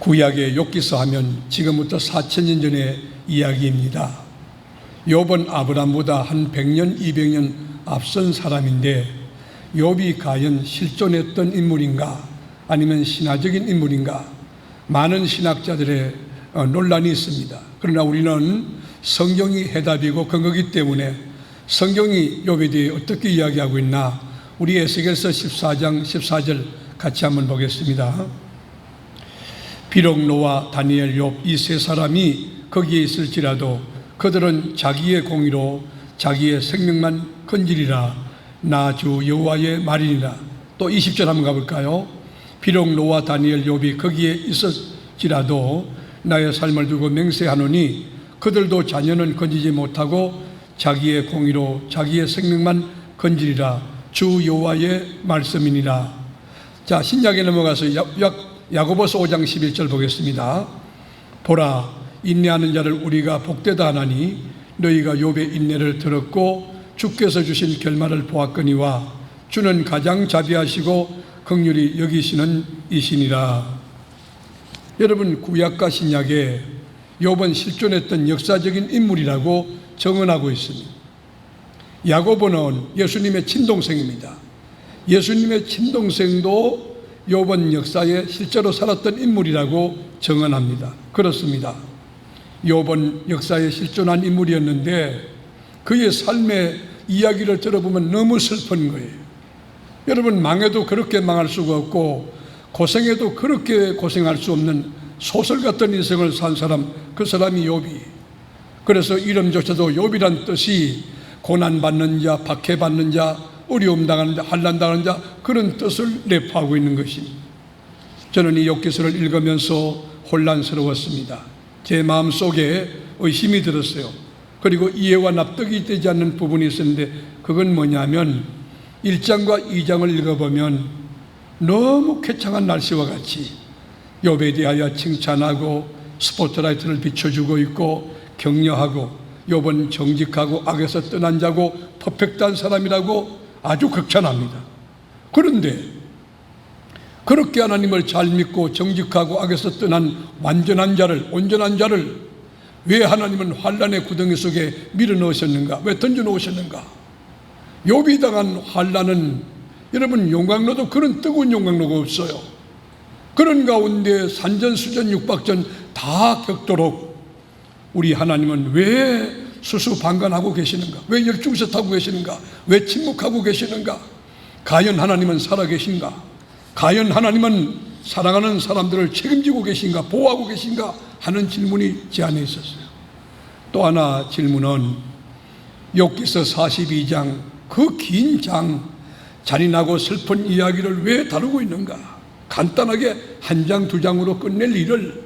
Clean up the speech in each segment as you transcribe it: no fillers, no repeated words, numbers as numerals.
구약의 욥기서 하면 지금부터 4000년 전의 이야기입니다. 욥은 아브람보다 한 100년, 200년 앞선 사람인데 욥이 과연 실존했던 인물인가 아니면 신화적인 인물인가 많은 신학자들의 논란이 있습니다. 그러나 우리는 성경이 해답이고 근거이기 때문에 성경이 욥에 대해 어떻게 이야기하고 있나 우리 에스겔서 14장 14절 같이 한번 보겠습니다. 비록 노아, 다니엘, 욥 이 세 사람이 거기에 있을지라도 그들은 자기의 공의로 자기의 생명만 건지리라. 나 주 여호와의 말이니라. 또 20절 한번 가볼까요? 비록 노아, 다니엘, 욥이 거기에 있을지라도 나의 삶을 두고 맹세하노니 그들도 자녀는 건지지 못하고 자기의 공의로 자기의 생명만 건지리라. 주 여호와의 말씀이니라. 자, 신약에 넘어가서 야고보서 5장 11절 보겠습니다. 보라, 인내하는 자를 우리가 복되다 하나니 너희가 욥의 인내를 들었고 주께서 주신 결말을 보았거니와 주는 가장 자비하시고 긍휼히 여기시는 이시니라. 여러분, 구약과 신약에 욥은 실존했던 역사적인 인물이라고 정언하고 있습니다. 야고보는 예수님의 친동생입니다. 예수님의 친동생도 욥은 역사에 실제로 살았던 인물이라고 정언합니다. 그렇습니다. 욥은 역사에 실존한 인물이었는데 그의 삶의 이야기를 들어보면 너무 슬픈 거예요. 여러분, 망해도 그렇게 망할 수가 없고 고생해도 그렇게 고생할 수 없는 소설 같은 인생을 산 사람, 그 사람이 욥이. 그래서 이름조차도 욥이란 뜻이 고난받는 자, 박해받는 자, 어려움 당하는 자, 환난 당하는 자, 그런 뜻을 내포하고 있는 것입니다. 저는 이 욥기서를 읽으면서 혼란스러웠습니다. 제 마음속에 의심이 들었어요. 그리고 이해와 납득이 되지 않는 부분이 있었는데 그건 뭐냐면 1장과 2장을 읽어보면 너무 쾌창한 날씨와 같이 욥에 대하여 칭찬하고 스포트라이트를 비춰주고 있고 격려하고 욥은 정직하고 악에서 떠난 자고 퍼펙트한 사람이라고 아주 극찬합니다. 그런데 그렇게 하나님을 잘 믿고 정직하고 악에서 떠난 완전한 자를, 온전한 자를 왜 하나님은 환난의 구덩이 속에 밀어넣으셨는가? 왜 던져놓으셨는가? 욥이 당한 환난은 여러분, 용광로도 그런 뜨거운 용광로가 없어요. 그런 가운데 산전수전 육박전 다 겪도록 우리 하나님은 왜 수수방관하고 계시는가? 왜 열중set하고 계시는가? 왜 침묵하고 계시는가? 과연 하나님은 살아계신가? 과연 하나님은 사랑하는 사람들을 책임지고 계신가? 보호하고 계신가? 하는 질문이 제 안에 있었어요. 또 하나 질문은 욥기서 42장 그 긴 장, 잔인하고 슬픈 이야기를 왜 다루고 있는가? 간단하게 한 장, 두 장으로 끝낼 일을,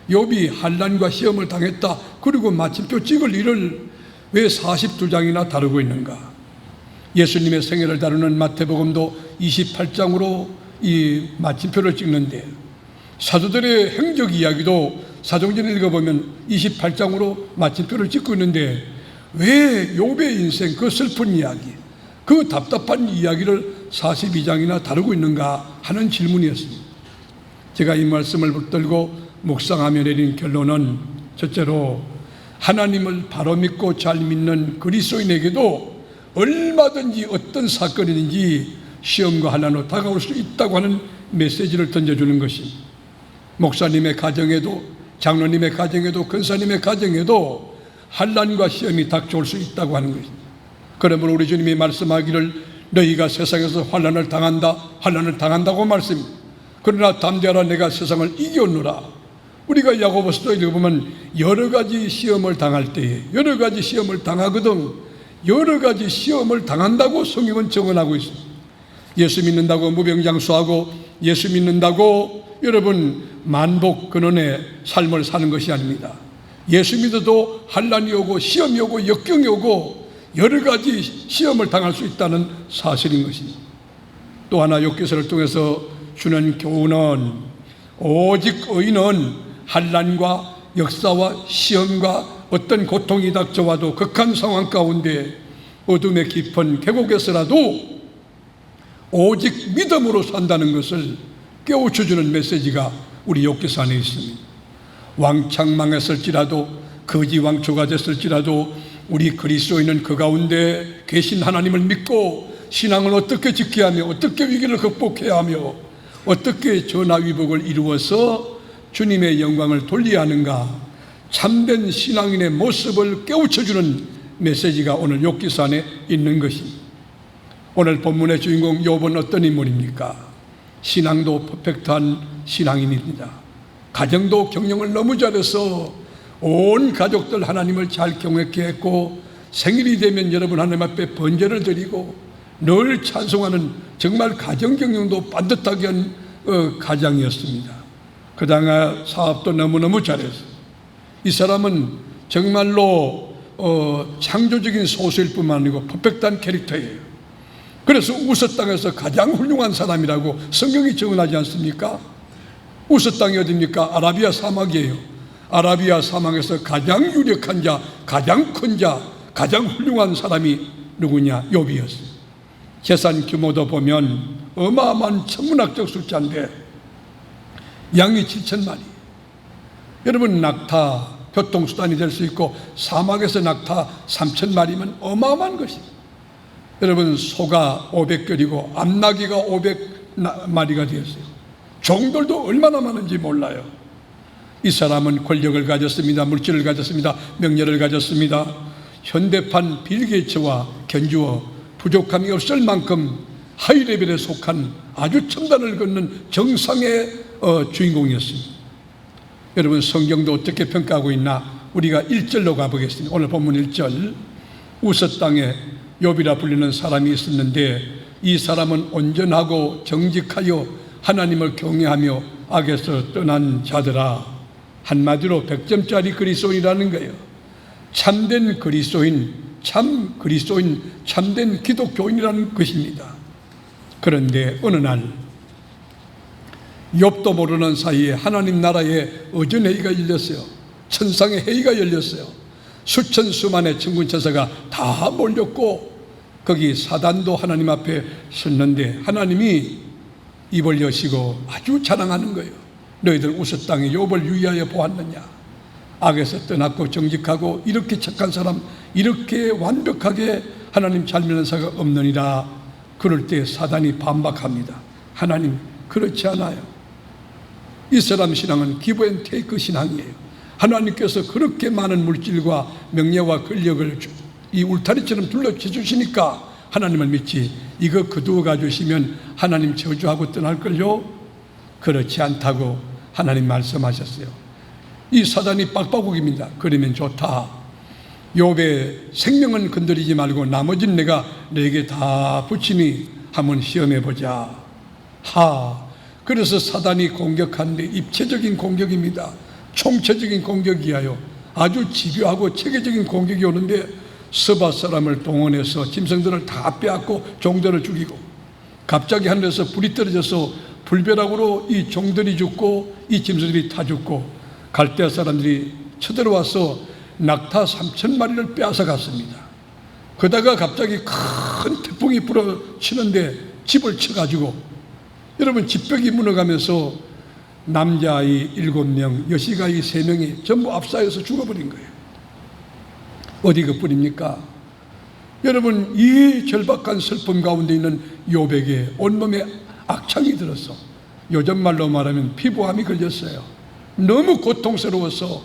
욥이 환난과 시험을 당했다, 그리고 마침표 찍을 일을 왜 42장이나 다루고 있는가? 예수님의 생애를 다루는 마태복음도 28장으로 이 마침표를 찍는데 사도들의 행적 이야기도 사도행전을 읽어보면 28장으로 마침표를 찍고 있는데 왜 욥의 인생, 그 슬픈 이야기, 그 답답한 이야기를 42장이나 다루고 있는가 하는 질문이었습니다. 제가 이 말씀을 붙들고 묵상하며 내린 결론은 첫째로 하나님을 바로 믿고 잘 믿는 그리스도인에게도 얼마든지 어떤 사건이든지 시험과 환난으로 다가올 수 있다고 하는 메시지를 던져주는 것입니다. 목사님의 가정에도, 장로님의 가정에도, 권사님의 가정에도 환난과 시험이 닥쳐올 수 있다고 하는 것입니다. 그러므로 우리 주님이 말씀하기를 너희가 세상에서 환난을 당한다고 말씀입니다. 그러나 담대하라, 내가 세상을 이겼노라. 우리가 야고보서도 읽어보면 여러 가지 시험을 당할 때에 여러 가지 시험을 당하거든 여러 가지 시험을 당한다고 성경은 정언하고 있습니다. 예수 믿는다고 무병장수하고 예수 믿는다고 여러분 만복 근원의 삶을 사는 것이 아닙니다. 예수 믿어도 환난이 오고 시험이 오고 역경이 오고 여러 가지 시험을 당할 수 있다는 사실인 것입니다. 또 하나 욥기서를 통해서 주는 교훈은 오직 의인은 환난과 역사와 시험과 어떤 고통이 닥쳐와도 극한 상황 가운데 어둠의 깊은 계곡에서라도 오직 믿음으로 산다는 것을 깨우쳐주는 메시지가 우리 욥기서 안에 있습니다. 왕창 망했을지라도, 거지 왕초가 됐을지라도 우리 그리스도인은 그 가운데 계신 하나님을 믿고 신앙을 어떻게 지켜야 하며, 어떻게 위기를 극복해야 하며, 어떻게 전화위복을 이루어서 주님의 영광을 돌려야 하는가, 참된 신앙인의 모습을 깨우쳐주는 메시지가 오늘 욥기서 안에 있는 것입니다. 오늘 본문의 주인공 욥은 어떤 인물입니까? 신앙도 퍼펙트한 신앙인입니다. 가정도 경영을 너무 잘해서 온 가족들 하나님을 잘 경외케 했고, 생일이 되면 여러분 하나님 앞에 번제를 드리고 늘 찬송하는 정말 가정 경영도 반듯하게 한 가장이었습니다. 그 다음에 사업도 너무너무 잘했어요. 이 사람은 정말로 창조적인 소수일 뿐만 아니고 퍼펙트한 캐릭터예요. 그래서 우스 땅에서 가장 훌륭한 사람이라고 성경이 증언하지 않습니까? 우스 땅이 어디입니까? 아라비아 사막이에요. 아라비아 사막에서 가장 유력한 자, 가장 큰 자, 가장 훌륭한 사람이 누구냐? 욥이었어요. 재산 규모도 보면 어마어마한 천문학적 숫자인데 양이 7,000마리. 여러분, 낙타 교통수단이 될 수 있고 사막에서 낙타 3,000마리면 어마어마한 것입니다. 여러분, 소가 500결이고 암나귀가 500마리가 되었어요. 종들도 얼마나 많은지 몰라요. 이 사람은 권력을 가졌습니다. 물질을 가졌습니다. 명예를 가졌습니다. 현대판 빌 게이츠와 견주어 부족함이 없을 만큼 하이레벨에 속한 아주 첨단을 걷는 정상의 주인공이었습니다. 여러분, 성경도 어떻게 평가하고 있나? 우리가 1절로 가보겠습니다. 오늘 본문 1절. 우스 땅에 욥이라 불리는 사람이 있었는데 이 사람은 온전하고 정직하여 하나님을 경외하며 악에서 떠난 자들아. 한마디로 100점짜리 그리스도인이라는 거예요. 참된 그리스도인, 참된 기독교인이라는 것입니다. 그런데 어느 날 욥도 모르는 사이에 하나님 나라에 어전회의가 열렸어요. 천상의 회의가 열렸어요. 수천 수만의 천군천사가 다 몰렸고 거기 사단도 하나님 앞에 섰는데 하나님이 입을 여시고 아주 자랑하는 거예요. 너희들 우스 땅에 욥을 유의하여 보았느냐? 악에서 떠났고 정직하고 이렇게 착한 사람, 이렇게 완벽하게 하나님 잘 믿는 사가 없느니라. 그럴 때 사단이 반박합니다. 하나님, 그렇지 않아요. 이 사람 신앙은 기브 앤 테이크 신앙이에요. 하나님께서 그렇게 많은 물질과 명예와 권력을 이 울타리처럼 둘러쳐 주시니까 하나님을 믿지, 이거 거두어 가주시면 하나님 저주하고 떠날걸요? 그렇지 않다고 하나님 말씀하셨어요. 이 사단이 빡빡ug입니다. 그러면 좋다. 욥의 생명은 건드리지 말고 나머지는 내가 너에게 다 붙이니 한번 시험해보자. 그래서 사단이 공격하는데 입체적인 공격입니다. 총체적인 공격이에요. 아주 집요하고 체계적인 공격이 오는데 서바 사람을 동원해서 짐승들을 다 빼앗고 종들을 죽이고, 갑자기 하늘에서 불이 떨어져서 불벼락으로 이 종들이 죽고 이 짐승들이 다 죽고, 갈대아 사람들이 쳐들어와서 낙타 3,000마리를 빼앗아 갔습니다. 그러다가 갑자기 큰 태풍이 불어치는데 집을 쳐가지고, 여러분, 집벽이 무너가면서 남자아이 7명, 여시가이 3명이 전부 압사해서 죽어버린 거예요. 어디 그뿐입니까? 여러분, 이 절박한 슬픔 가운데 있는 욥에게 온몸에 악창이 들었어. 요즘 말로 말하면 피부암이 걸렸어요. 너무 고통스러워서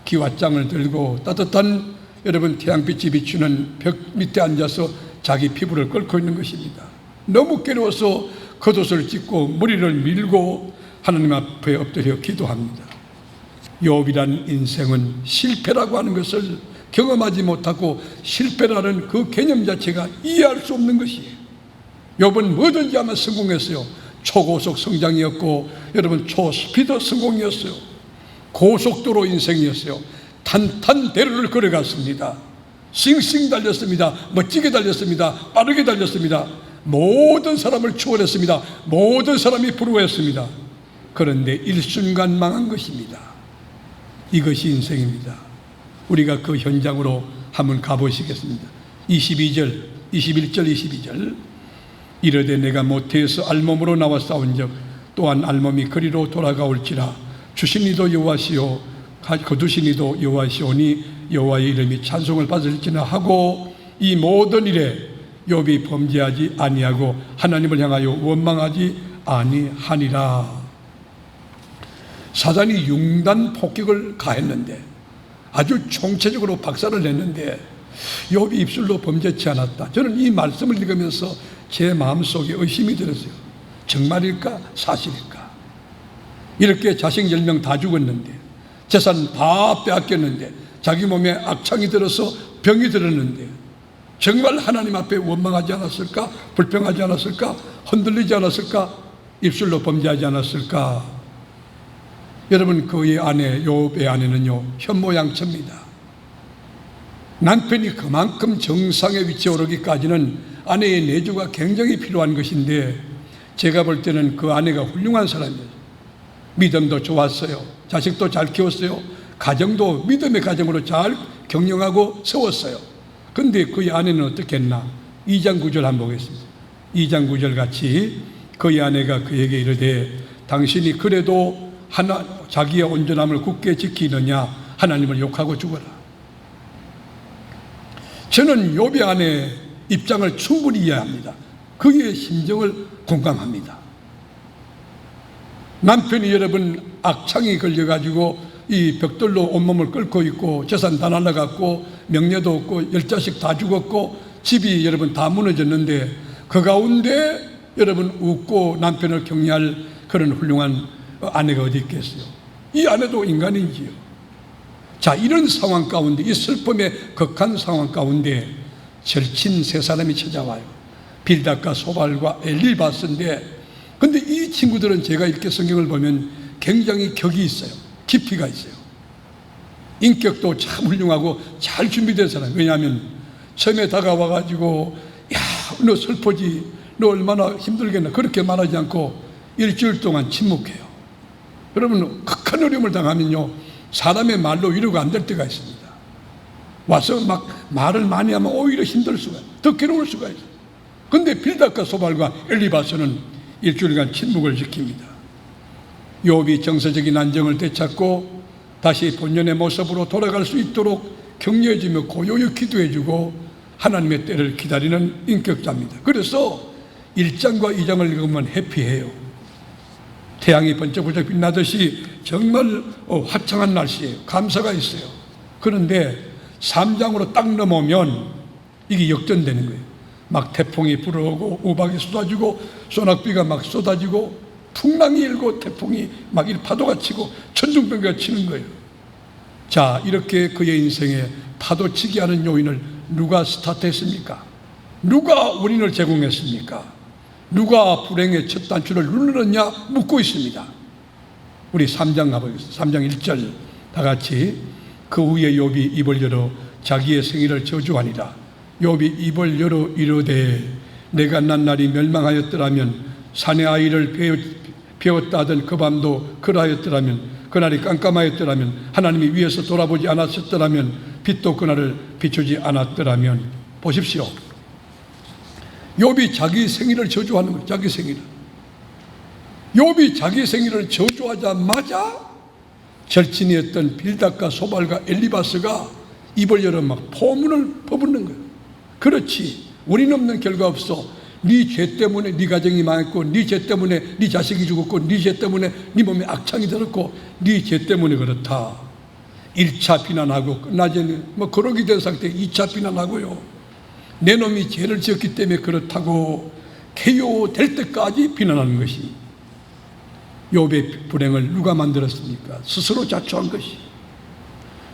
기왓장을 들고 따뜻한 여러분 태양빛이 비추는 벽 밑에 앉아서 자기 피부를 끓고 있는 것입니다. 너무 괴로워서 겉옷을 찢고 머리를 밀고 하나님 앞에 엎드려 기도합니다. 욥이란 인생은 실패라고 하는 것을 경험하지 못하고 실패라는 그 개념 자체가 이해할 수 없는 것이에요. 욥은 뭐든지 하면 성공했어요. 초고속 성장이었고 여러분 초스피드 성공이었어요. 고속도로 인생이었어요. 탄탄대로를 걸어갔습니다. 싱싱 달렸습니다. 멋지게 달렸습니다. 빠르게 달렸습니다. 모든 사람을 추월했습니다. 모든 사람이 부러워했습니다. 그런데 일순간 망한 것입니다. 이것이 인생입니다. 우리가 그 현장으로 한번 가보시겠습니다. 22절, 21절, 22절. 이르되 내가 모태에서 알몸으로 나와 싸운 적 또한 알몸이 그리로 돌아가올지라 주신 이도 여호와시요 거두신 이도 여호와시오니 여호와의 이름이 찬송을 받을지나 하고 이 모든 일에 욥이 범죄하지 아니하고 하나님을 향하여 원망하지 아니하니라. 사단이 융단 폭격을 가했는데 아주 총체적으로 박살을 냈는데 욥이 입술로 범죄치 않았다. 저는 이 말씀을 읽으면서 제 마음속에 의심이 들었어요. 정말일까? 사실일까? 이렇게 자식 10명 다 죽었는데 재산 다 빼앗겼는데 자기 몸에 악창이 들어서 병이 들었는데 정말 하나님 앞에 원망하지 않았을까? 불평하지 않았을까? 흔들리지 않았을까? 입술로 범죄하지 않았을까? 여러분, 그의 아내 욥의 아내는요 현모양처입니다. 남편이 그만큼 정상의 위치에 오르기까지는 아내의 내주가 굉장히 필요한 것인데 제가 볼 때는 그 아내가 훌륭한 사람이에요. 믿음도 좋았어요. 자식도 잘 키웠어요. 가정도 믿음의 가정으로 잘 경영하고 세웠어요. 그런데 그의 아내는 어떻게 했나? 2장 9절 한번 보겠습니다. 2장 9절 같이 그의 아내가 그에게 이르되 당신이 그래도 자기의 온전함을 굳게 지키느냐? 하나님을 욕하고 죽어라. 저는 욥의 아내의 입장을 충분히 이해합니다. 그의 심정을 공감합니다. 남편이 여러분 악창이 걸려가지고 이 벽돌로 온몸을 끓고 있고 재산 다 날라갔고 명예도 없고 10자식 다 죽었고 집이 여러분 다 무너졌는데 그 가운데 여러분 웃고 남편을 격려할 그런 훌륭한 아내가 어디 있겠어요? 이 아내도 인간인지요. 자, 이런 상황 가운데, 이 슬픔의 극한 상황 가운데 절친 세 사람이 찾아와요. 빌닷과 소발과 엘리바스인데, 근데 이 친구들은 제가 이렇게 성경을 보면 굉장히 격이 있어요. 깊이가 있어요. 인격도 참 훌륭하고 잘 준비된 사람. 왜냐하면 처음에 다가와가지고 야, 너 슬프지, 너 얼마나 힘들겠나, 그렇게 말하지 않고 일주일 동안 침묵해요. 여러분, 극한 어려움을 당하면요 사람의 말로 위로가 안 될 때가 있습니다. 와서 막 말을 많이 하면 오히려 힘들 수가 있어요. 더 괴로울 수가 있어요. 근데 빌닷과 소발과 엘리바스는 일주일간 침묵을 지킵니다. 욥이 정서적인 안정을 되찾고 다시 본연의 모습으로 돌아갈 수 있도록 격려해주며 고요히 기도해주고 하나님의 때를 기다리는 인격자입니다. 그래서 1장과 2장을 읽으면 해피해요. 태양이 번쩍번쩍 빛나듯이 정말 화창한 날씨예요. 감사가 있어요. 그런데 3장으로 딱 넘어오면 이게 역전되는 거예요. 막 태풍이 불어오고 우박이 쏟아지고 소낙비가 막 쏟아지고 풍랑이 일고 태풍이 막 파도가 치고 천둥번개가 치는 거예요. 자, 이렇게 그의 인생에 파도치게 하는 요인을 누가 스타트했습니까? 누가 원인을 제공했습니까? 누가 불행의 첫 단추를 눌렀냐 묻고 있습니다. 우리 3장 가보겠습니다. 3장 1절 다 같이. 그 후에 욥이 입을 열어 자기의 생일을 저주하니라. 욥이 입을 열어 이르되 내가 난 날이 멸망하였더라면 산의 아이를 배웠다 하던 그 밤도 그러하였더라면 그날이 깜깜하였더라면 하나님이 위에서 돌아보지 않았었더라면 빛도 그날을 비추지 않았더라면. 보십시오. 욥이 자기 생일을 저주하는 거예요. 자기 생일을. 욥이 자기 생일을 저주하자마자 절친이었던 빌닷과 소발과 엘리바스가 입을 열어 막 포문을 퍼붓는 거예요. 그렇지, 원인 없는 결과 없어. 네 죄 때문에 네 가정이 망했고, 네 죄 때문에 네 자식이 죽었고, 네 죄 때문에 네 몸에 악창이 들었고, 네 죄 때문에 그렇다. 1차 비난하고 끝나지 뭐 그러게 된 상태에 2차 비난하고요. 내 놈이 죄를 지었기 때문에 그렇다고 KO 될 때까지 비난하는 것이 욥의 불행을 누가 만들었습니까? 스스로 자초한 것이.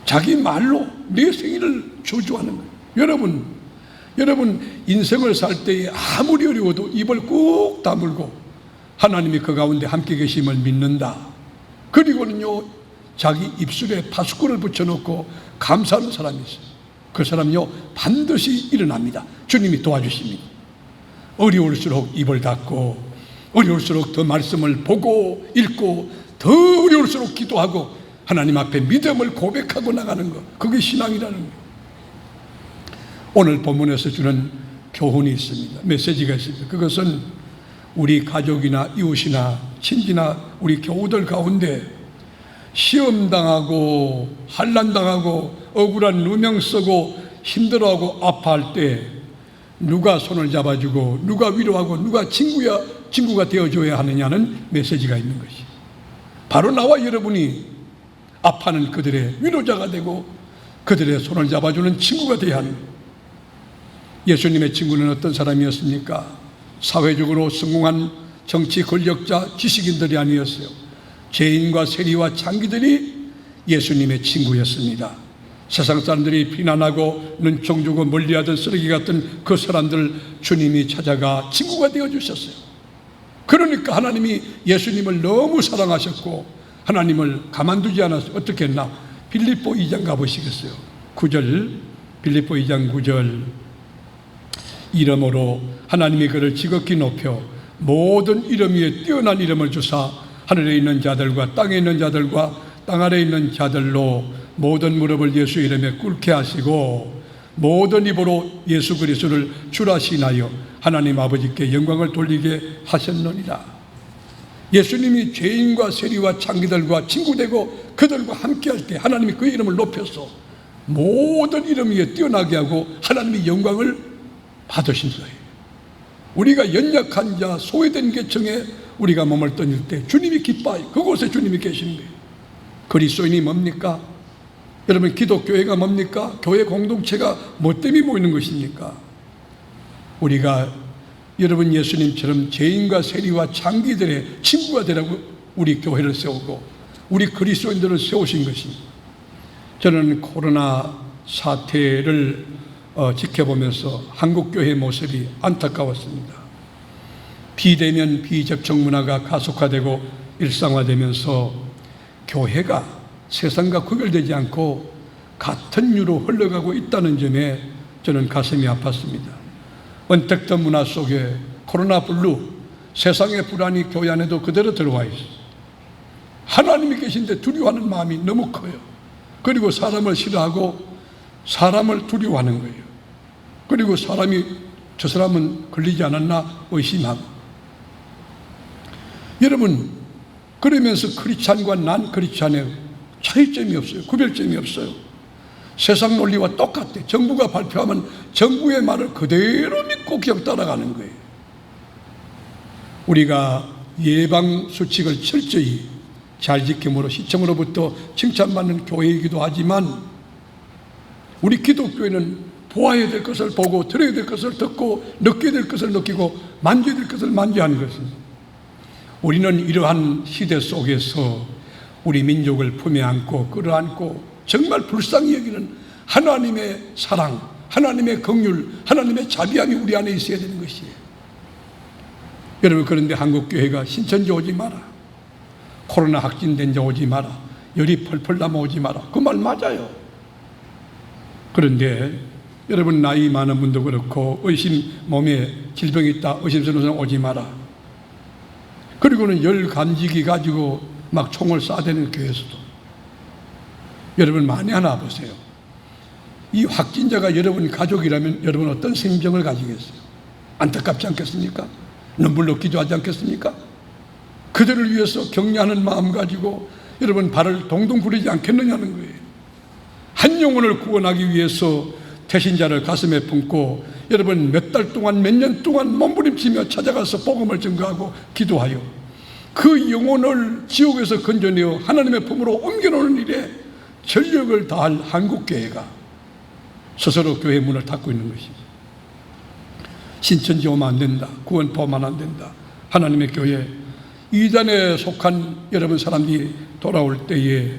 자기 말로 내 생일을 저주하는 거예요. 여러분 인생을 살 때에 아무리 어려워도 입을 꾹 다물고 하나님이 그 가운데 함께 계심을 믿는다. 그리고는요 자기 입술에 파수꾼을 붙여놓고 감사하는 사람이 있어요. 그 사람요 반드시 일어납니다. 주님이 도와주십니다. 어려울수록 입을 닫고 어려울수록 더 말씀을 보고 읽고 더 어려울수록 기도하고 하나님 앞에 믿음을 고백하고 나가는 것, 그게 신앙이라는 거예요. 오늘 본문에서 주는 교훈이 있습니다. 메시지가 있습니다. 그것은 우리 가족이나 이웃이나 친지나 우리 교우들 가운데 시험당하고 환난당하고 억울한 누명 쓰고 힘들어하고 아파할 때 누가 손을 잡아주고 누가 위로하고 누가 친구가 되어줘야 하느냐는 메시지가 있는 것이, 바로 나와 여러분이 아파하는 그들의 위로자가 되고 그들의 손을 잡아주는 친구가 되어야 하는 거예요. 예수님의 친구는 어떤 사람이었습니까? 사회적으로 성공한 정치 권력자 지식인들이 아니었어요. 죄인과 세리와 창기들이 예수님의 친구였습니다. 세상 사람들이 비난하고 눈총 주고 멀리하던 쓰레기 같은 그 사람들 주님이 찾아가 친구가 되어주셨어요. 그러니까 하나님이 예수님을 너무 사랑하셨고 하나님을 가만두지 않았어요. 어떻게 했나? 빌립보 2장 가보시겠어요? 9절, 빌립보 2장 9절. 이름으로 하나님이 그를 지극히 높여 모든 이름 위에 뛰어난 이름을 주사 하늘에 있는 자들과 땅에 있는 자들과 땅 아래에 있는 자들로 모든 무릎을 예수 이름에 꿇게 하시고 모든 입으로 예수 그리스도를 주라 시인하여 하나님 아버지께 영광을 돌리게 하셨느니라. 예수님이 죄인과 세리와 창기들과 친구되고 그들과 함께할 때 하나님이 그 이름을 높여서 모든 이름 위에 뛰어나게 하고 하나님이 영광을 받으신 거예요. 우리가 연약한 자, 소외된 계층에 우리가 몸을 던질 때 주님이 기뻐요. 그곳에 주님이 계시는 거예요. 그리스도인이 뭡니까? 여러분, 기독교회가 뭡니까? 교회 공동체가 뭐 때문에 모이는 것입니까? 우리가 여러분 예수님처럼 죄인과 세리와 창기들의 친구가 되라고 우리 교회를 세우고 우리 그리스도인들을 세우신 것입니다. 저는 코로나 사태를 지켜보면서 한국교회 모습이 안타까웠습니다. 비대면 비접촉 문화가 가속화되고 일상화되면서 교회가 세상과 구별되지 않고 같은 유로 흘러가고 있다는 점에 저는 가슴이 아팠습니다. 언택트 문화 속에 코로나 블루, 세상의 불안이 교회 안에도 그대로 들어와 있어요. 하나님이 계신데 두려워하는 마음이 너무 커요. 그리고 사람을 싫어하고 사람을 두려워하는 거예요. 그리고 사람이 저 사람은 걸리지 않았나 의심하고. 여러분, 그러면서 크리스찬과 난 크리스찬의 차이점이 없어요. 구별점이 없어요. 세상 논리와 똑같아. 정부가 발표하면 정부의 말을 그대로 믿고 그냥 따라가는 거예요. 우리가 예방 수칙을 철저히 잘 지킴으로 시청으로부터 칭찬받는 교회이기도 하지만 우리 기독교회는 보아야 될 것을 보고 들어야 될 것을 듣고 느껴야 될 것을 느끼고 만져야 될 것을 만져야 하는 것입니다. 우리는 이러한 시대 속에서 우리 민족을 품에 안고 끌어안고 정말 불쌍히 여기는 하나님의 사랑, 하나님의 긍휼, 하나님의 자비함이 우리 안에 있어야 되는 것이에요. 여러분, 그런데 한국교회가 신천지 오지 마라, 코로나 확진된 자 오지 마라, 열이 펄펄 남아오지 마라, 그 말 맞아요. 그런데 여러분, 나이 많은 분도 그렇고 몸에 질병이 있다 의심스러운 사람 오지 마라. 그리고는 열 감지기 가지고 막 총을 쏴대는 교회에서도 여러분 많이 하나 보세요. 이 확진자가 여러분 가족이라면 여러분 어떤 심정을 가지겠어요? 안타깝지 않겠습니까? 눈물로 기도하지 않겠습니까? 그들을 위해서 격려하는 마음 가지고 여러분 발을 동동 구르지 않겠느냐는 거예요. 한 영혼을 구원하기 위해서 태신자를 가슴에 품고 여러분 몇 달 동안 몇 년 동안 몸부림치며 찾아가서 복음을 증거하고 기도하여 그 영혼을 지옥에서 건져내어 하나님의 품으로 옮겨놓는 일에 전력을 다할 한국교회가 스스로 교회 문을 닫고 있는 것입니다. 신천지 오면 안 된다, 구원파 오면 안 된다. 하나님의 교회, 이단에 속한 여러분 사람들이 돌아올 때에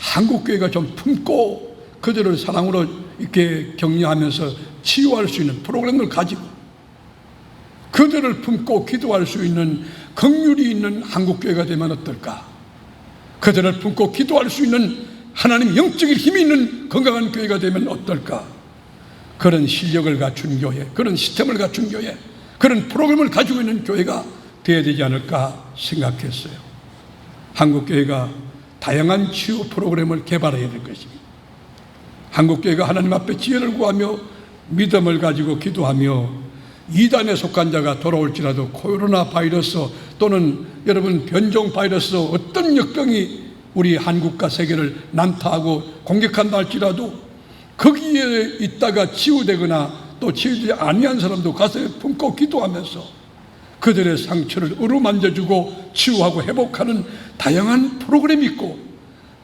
한국교회가 좀 품고 그들을 사랑으로 이렇게 격려하면서 치유할 수 있는 프로그램을 가지고 그들을 품고 기도할 수 있는 긍휼이 있는 한국교회가 되면 어떨까? 그들을 품고 기도할 수 있는 하나님 영적인 힘이 있는 건강한 교회가 되면 어떨까? 그런 실력을 갖춘 교회, 그런 시스템을 갖춘 교회, 그런 프로그램을 가지고 있는 교회가 되어야 되지 않을까 생각했어요. 한국교회가 다양한 치유 프로그램을 개발해야 될 것입니다. 한국교회가 하나님 앞에 지혜를 구하며 믿음을 가지고 기도하며 이단에 속한 자가 돌아올지라도 코로나 바이러스 또는 여러분 변종 바이러스 어떤 역병이 우리 한국과 세계를 난타하고 공격한다 할지라도 거기에 있다가 치유되거나 또 치유되지 아니한 사람도 가슴에 품고 기도하면서 그들의 상처를 어루만져주고 치유하고 회복하는 다양한 프로그램이 있고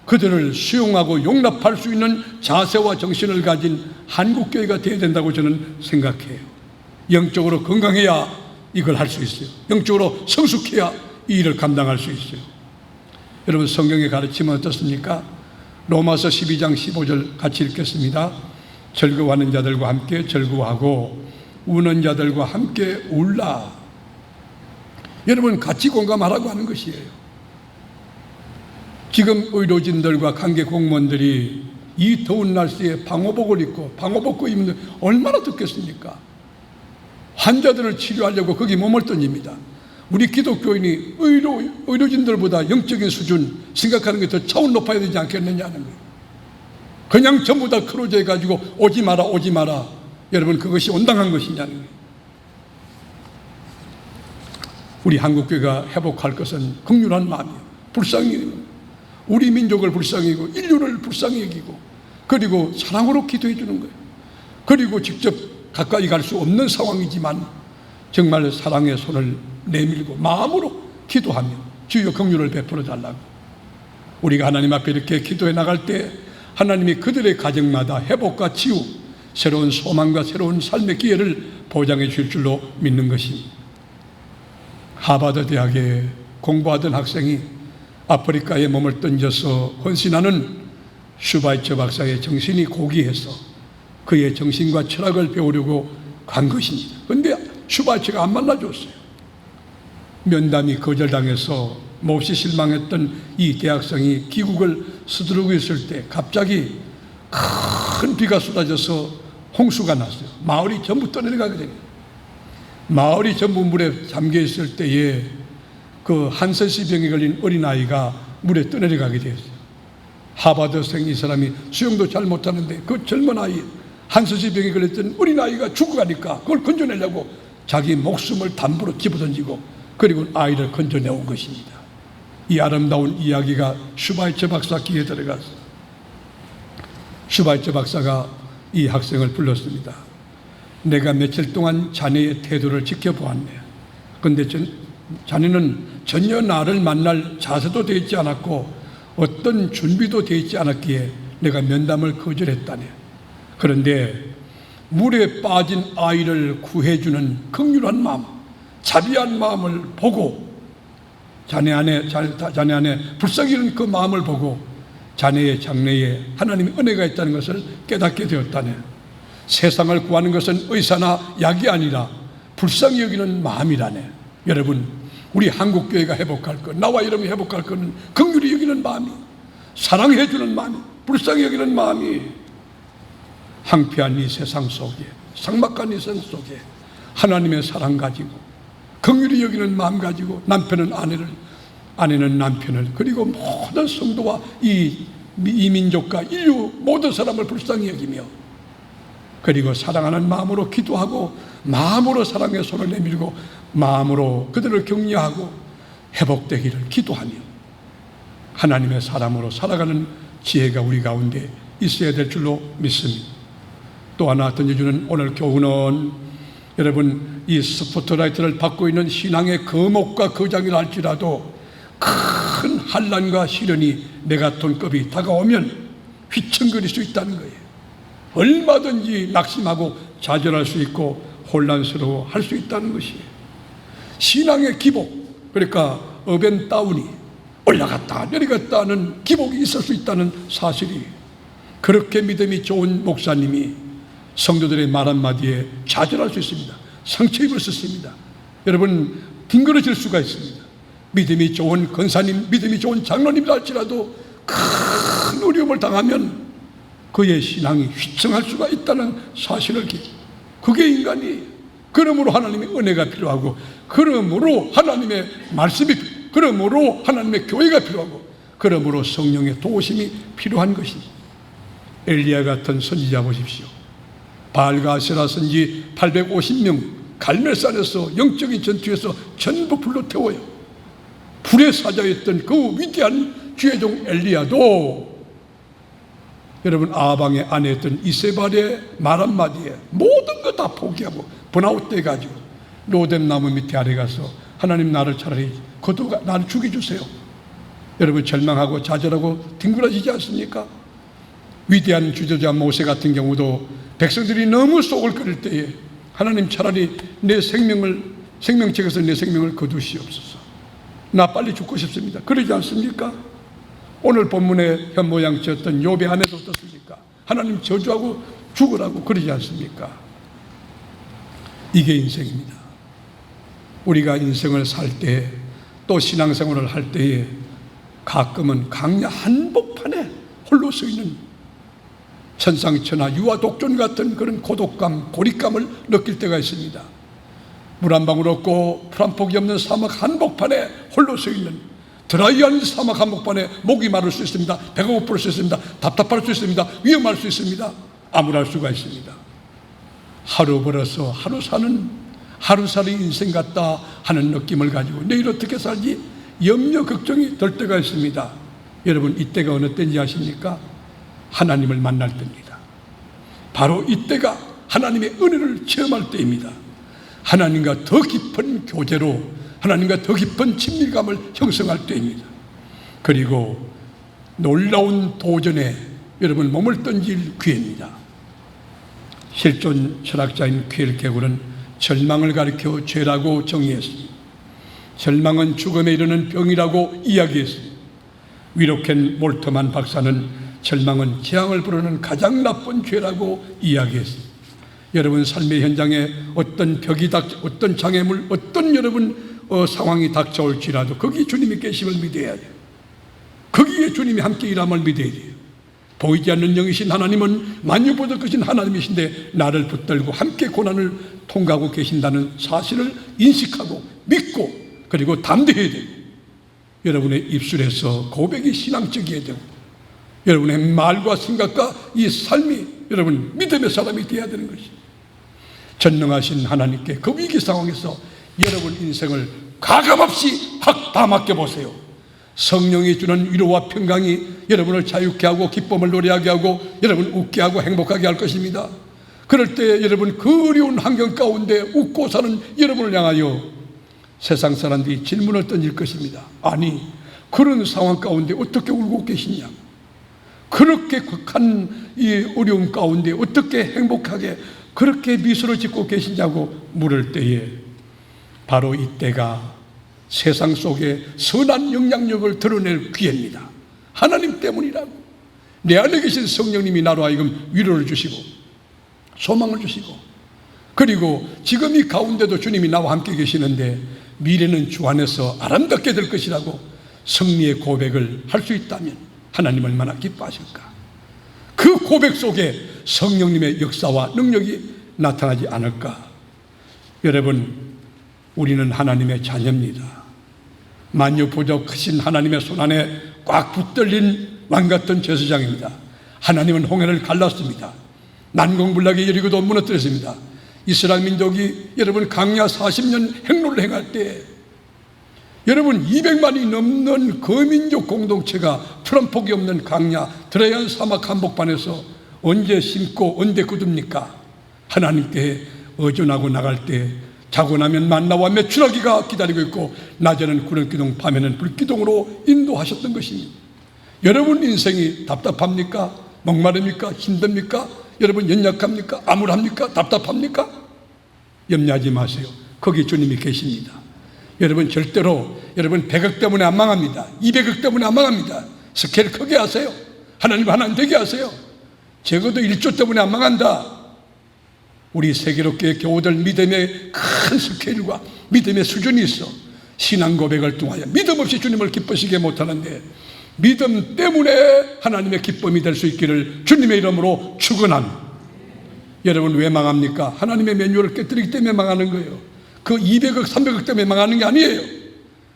그들을 수용하고 용납할 수 있는 자세와 정신을 가진 한국교회가 되어야 된다고 저는 생각해요. 영적으로 건강해야 이걸 할 수 있어요. 영적으로 성숙해야 이 일을 감당할 수 있어요. 여러분 성경의 가르침은 어떻습니까? 로마서 12장 15절 같이 읽겠습니다. 즐거워하는 자들과 함께 즐거워하고 우는 자들과 함께 울라. 여러분 같이 공감하라고 하는 것이에요. 지금 의료진들과 관계 공무원들이 이 더운 날씨에 방호복을 입고 방호복을 입는 얼마나 덥겠습니까? 환자들을 치료하려고 거기 몸을 던집니다. 우리 기독교인이 의료진들보다 영적인 수준 생각하는 게 더 차원 높아야 되지 않겠느냐는 거예요. 그냥 전부 다 크로즈 해가지고 오지 마라 오지 마라. 여러분 그것이 온당한 것이냐는 거예요. 우리 한국교회가 회복할 것은 긍휼한 마음이에요. 불쌍히 우리 민족을 불쌍히 여기고 인류를 불쌍히 여기고 그리고 사랑으로 기도해 주는 거예요. 그리고 직접 가까이 갈 수 없는 상황이지만 정말 사랑의 손을 내밀고 마음으로 기도하며 주여 긍휼을 베풀어 달라고. 우리가 하나님 앞에 이렇게 기도해 나갈 때 하나님이 그들의 가정마다 회복과 치유, 새로운 소망과 새로운 삶의 기회를 보장해 줄 줄로 믿는 것입니다. 하버드 대학에 공부하던 학생이 아프리카에 몸을 던져서 헌신하는 슈바이처 박사의 정신이 고귀해서 그의 정신과 철학을 배우려고 간 것입니다. 그런데 슈바이처가 안 만나줬어요. 면담이 거절당해서 몹시 실망했던 이 대학생이 귀국을 서두르고 있을 때 갑자기 큰 비가 쏟아져서 홍수가 났어요. 마을이 전부 떠내려가게 됩니다. 마을이 전부 물에 잠겨 있을 때에 그 한센시병에 걸린 어린아이가 물에 떠내려가게 되었어요. 하버드생 이 사람이 수영도 잘 못하는데 그 젊은 아이 한센시병에 걸렸던 어린아이가 죽어가니까 그걸 건져내려고 자기 목숨을 담보로 집어던지고 그리고 아이를 건져내온 것입니다. 이 아름다운 이야기가 슈바이처 박사 귀에 들어갔어요. 슈바이처 박사가 이 학생을 불렀습니다. 내가 며칠 동안 자네의 태도를 지켜보았네. 그런데 자네는 전혀 나를 만날 자세도 되어 있지 않았고 어떤 준비도 되어 있지 않았기에 내가 면담을 거절했다네. 그런데 물에 빠진 아이를 구해주는 긍휼한 마음, 자비한 마음을 보고 자네 안에 불쌍히 이런 그 마음을 보고 자네의 장래에 하나님의 은혜가 있다는 것을 깨닫게 되었다네. 세상을 구하는 것은 의사나 약이 아니라 불쌍히 여기는 마음이라네. 여러분 우리 한국교회가 회복할 것, 나와 여러분이 회복할 것은 긍휼히 여기는 마음이, 사랑해 주는 마음이, 불쌍히 여기는 마음이 황폐한 이 세상 속에, 삭막한 이 세상 속에 하나님의 사랑 가지고 긍휼히 여기는 마음 가지고 남편은 아내를, 아내는 남편을, 그리고 모든 성도와 이 민족과 인류 모든 사람을 불쌍히 여기며 그리고 사랑하는 마음으로 기도하고 마음으로 사랑의 손을 내밀고 마음으로 그들을 격려하고 회복되기를 기도하며 하나님의 사람으로 살아가는 지혜가 우리 가운데 있어야 될 줄로 믿습니다. 또 하나 던져주는 오늘 교훈은 여러분 이 스포트라이트를 받고 있는 신앙의 거목과 거장이라 할지라도 큰 환난과 시련이 내 같은 급이 다가오면 휘청거릴 수 있다는 거예요. 얼마든지 낙심하고 좌절할 수 있고 혼란스러워 할 수 있다는 것이에요. 신앙의 기복, 그러니까 업앤다운이 올라갔다 내려갔다 하는 기복이 있을 수 있다는 사실이, 그렇게 믿음이 좋은 목사님이 성도들의 말 한마디에 좌절할 수 있습니다. 상처 입을 수 있습니다. 여러분 뒹그러질 수가 있습니다. 믿음이 좋은 권사님, 믿음이 좋은 장로님이라 할지라도 큰 어려움을 당하면 그의 신앙이 휘청할 수가 있다는 사실을, 그게 인간이, 그러므로 하나님의 은혜가 필요하고 그러므로 하나님의 말씀이, 그러므로 하나님의 교회가 필요하고 그러므로 성령의 도우심이 필요한 것이지. 엘리야 같은 선지자 보십시오. 바알과 아세라 선지 850명 갈멜산에서 영적인 전투에서 전부 불로 태워요. 불의 사자였던 그 위대한 주의 종 엘리야도 여러분 아방의 아내였던 이세발의 말 한마디에 모든 거 다 포기하고 번아웃 돼가지고 로뎀 나무 밑에 아래 가서 하나님 나를 차라리 거두가 나를 죽여주세요. 여러분 절망하고 좌절하고 뒹굴어지지 않습니까? 위대한 주저자 모세 같은 경우도 백성들이 너무 속을 끓일 때에 하나님 차라리 내 생명책에서 내 생명을 거두시옵소서. 나 빨리 죽고 싶습니다. 그러지 않습니까? 오늘 본문의 현모양처였던 욥의 아내도 어떻습니까? 하나님 저주하고 죽으라고 그러지 않습니까? 이게 인생입니다. 우리가 인생을 살 때 또 신앙생활을 할 때에 가끔은 강야 한복판에 홀로 서 있는 천상천하 유아 독존 같은 그런 고독감, 고립감을 느낄 때가 있습니다. 물 한 방울 없고 풀 한 폭이 없는 사막 한복판에 홀로 서 있는 드라이한 사막 한복판에 목이 마를 수 있습니다. 배가 고플 수 있습니다. 답답할 수 있습니다. 위험할 수 있습니다. 암울할 수가 있습니다. 하루 벌어서 하루 사는 하루살이 인생 같다 하는 느낌을 가지고 내일 어떻게 살지 염려 걱정이 들 때가 있습니다. 여러분 이때가 어느 때인지 아십니까? 하나님을 만날 때입니다. 바로 이때가 하나님의 은혜를 체험할 때입니다. 하나님과 더 깊은 교제로 하나님과 더 깊은 친밀감을 형성할 때입니다. 그리고 놀라운 도전에 여러분 몸을 던질 기회입니다. 실존 철학자인 퀴엘케골은 절망을 가리켜 죄라고 정의했습니다. 절망은 죽음에 이르는 병이라고 이야기했습니다. 위로켄 몰터만 박사는 절망은 재앙을 부르는 가장 나쁜 죄라고 이야기했습니다. 여러분 삶의 현장에 어떤 벽이 어떤 장애물, 어떤 여러분 상황이 닥쳐올지라도 거기 주님이 계심을 믿어야 돼요. 거기에 주님이 함께 일함을 믿어야 돼요. 보이지 않는 영이신 하나님은 만유보도 크신 하나님이신데 나를 붙들고 함께 고난을 통과하고 계신다는 사실을 인식하고 믿고 그리고 담대해야 돼요. 여러분의 입술에서 고백이 신앙적이어야 되고 여러분의 말과 생각과 이 삶이 여러분 믿음의 사람이 되어야 되는 것이 전능하신 하나님께 그 위기 상황에서 여러분 인생을 가감없이 확 다 맡겨보세요. 성령이 주는 위로와 평강이 여러분을 자유케 하고 기쁨을 노래하게 하고 여러분 웃게 하고 행복하게 할 것입니다. 그럴 때 여러분 그 어려운 환경 가운데 웃고 사는 여러분을 향하여 세상 사람들이 질문을 던질 것입니다. 아니 그런 상황 가운데 어떻게 울고 계시냐? 그렇게 극한 이 어려움 가운데 어떻게 행복하게 그렇게 미소를 짓고 계시냐고 물을 때에 바로 이때가 세상 속에 선한 영향력을 드러낼 기회입니다. 하나님 때문이라고. 내 안에 계신 성령님이 나로 하여금 위로를 주시고 소망을 주시고 그리고 지금 이 가운데도 주님이 나와 함께 계시는데 미래는 주 안에서 아름답게 될 것이라고 승리의 고백을 할 수 있다면 하나님 얼마나 기뻐하실까. 그 고백 속에 성령님의 역사와 능력이 나타나지 않을까. 여러분 우리는 하나님의 자녀입니다. 만유보좌 크신 하나님의 손안에 꽉 붙들린 왕같은 제사장입니다. 하나님은 홍해를 갈랐습니다. 난공불락의 여리고도 무너뜨렸습니다. 이스라엘 민족이 여러분 강야 40년 행로를 행할 때 여러분 200만이 넘는 거민족 공동체가 풀 한 폭이 없는 강야 드라이한 사막 한복판에서 언제 심고 언제 거둡니까? 하나님께 의존하고 나갈 때 자고 나면 만나와 메추라기가 기다리고 있고 낮에는 구름기둥 밤에는 불기둥으로 인도하셨던 것입니다. 여러분 인생이 답답합니까? 목마릅니까? 힘듭니까? 여러분 연약합니까? 암울합니까? 답답합니까? 염려하지 마세요. 거기 주님이 계십니다. 여러분 절대로 여러분 100억 때문에 안 망합니다. 200억 때문에 안 망합니다. 스케일 크게 하세요. 하나님 하나님 되게 하세요. 적어도 1조 때문에 안 망한다. 우리 세계롭게 교우들 믿음의 큰 스케일과 믿음의 수준이 있어. 신앙 고백을 통하여 믿음 없이 주님을 기쁘시게 못하는데 믿음 때문에 하나님의 기쁨이 될 수 있기를 주님의 이름으로 축원합니다. 여러분 왜 망합니까? 하나님의 매뉴얼을 깨뜨리기 때문에 망하는 거예요. 그 200억 300억 때문에 망하는 게 아니에요.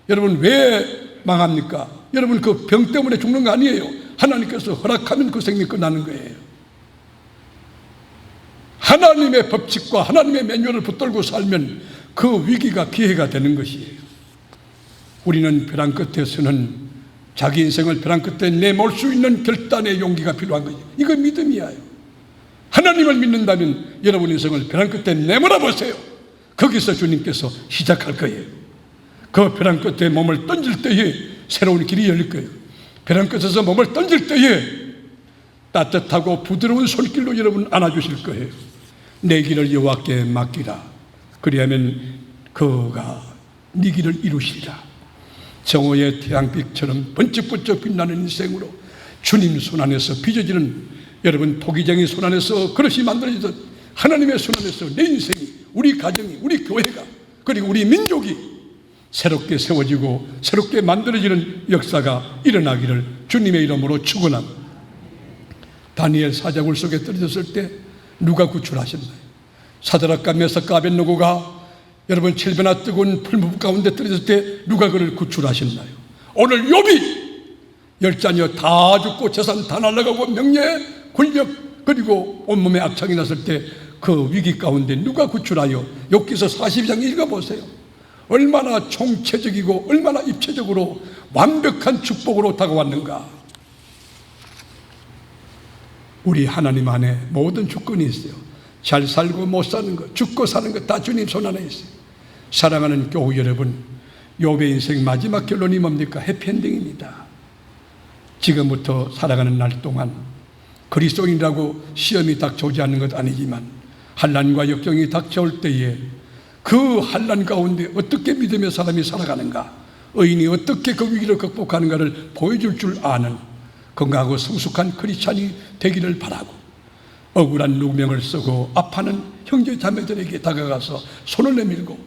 여러분 왜 망합니까? 여러분 그 병 때문에 죽는 거 아니에요. 하나님께서 허락하면 그 생명이 끝나는 거예요. 하나님의 법칙과 하나님의 매뉴얼을 붙들고 살면 그 위기가 기회가 되는 것이에요. 우리는 벼랑 끝에서는 자기 인생을 벼랑 끝에 내몰 수 있는 결단의 용기가 필요한 거예요. 이거 믿음이에요. 하나님을 믿는다면 여러분 인생을 벼랑 끝에 내몰아 보세요. 거기서 주님께서 시작할 거예요. 그 벼랑 끝에 몸을 던질 때에 새로운 길이 열릴 거예요. 벼랑 끝에서 몸을 던질 때에 따뜻하고 부드러운 손길로 여러분 안아주실 거예요. 내 길을 여호와께 맡기라. 그리하면 그가 네 길을 이루시리라. 정오의 태양빛처럼 번쩍번쩍 빛나는 인생으로 주님 손안에서 빚어지는 여러분 토기쟁이 손안에서 그릇이 만들어지듯 하나님의 손안에서 내 인생이, 우리 가정이, 우리 교회가, 그리고 우리 민족이 새롭게 세워지고 새롭게 만들어지는 역사가 일어나기를 주님의 이름으로 축원합니다. 다니엘 사자굴 속에 떨어졌을 때 누가 구출하셨나요? 사드락과 메삭과 아벳느고가 여러분 7배나 뜨거운 풀무불 가운데 떨어졌을 때 누가 그를 구출하셨나요? 오늘 욥이 10자녀 다 죽고 재산 다 날아가고 명예, 권력, 그리고 온몸에 악창이 났을 때 그 위기 가운데 누가 구출하여 욥기서 42장 읽어보세요. 얼마나 총체적이고 얼마나 입체적으로 완벽한 축복으로 다가왔는가. 우리 하나님 안에 모든 주권이 있어요. 잘 살고 못 사는 것, 죽고 사는 것 다 주님 손 안에 있어요. 사랑하는 교우 여러분, 욥의 인생 마지막 결론이 뭡니까? 해피엔딩입니다. 지금부터 살아가는 날 동안 그리스도인이라고 시험이 닥쳐오지 않는 것 아니지만 환난과 역경이 닥쳐올 때에 그 환난 가운데 어떻게 믿음의 사람이 살아가는가, 의인이 어떻게 그 위기를 극복하는가를 보여줄 줄 아는 건강하고 성숙한 크리스찬이 되기를 바라고, 억울한 누명을 쓰고 아파하는 형제 자매들에게 다가가서 손을 내밀고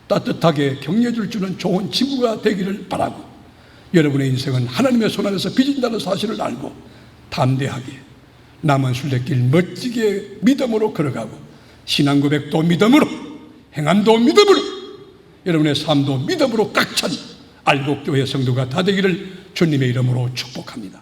따뜻하게 격려줄 주는 좋은 친구가 되기를 바라고, 여러분의 인생은 하나님의 손 안에서 빚진다는 사실을 알고 담대하게 남은 순례길 멋지게 믿음으로 걸어가고, 신앙 고백도 믿음으로, 행함도 믿음으로, 여러분의 삶도 믿음으로 꽉 찬 알곡교회 성도가 다 되기를 주님의 이름으로 축복합니다.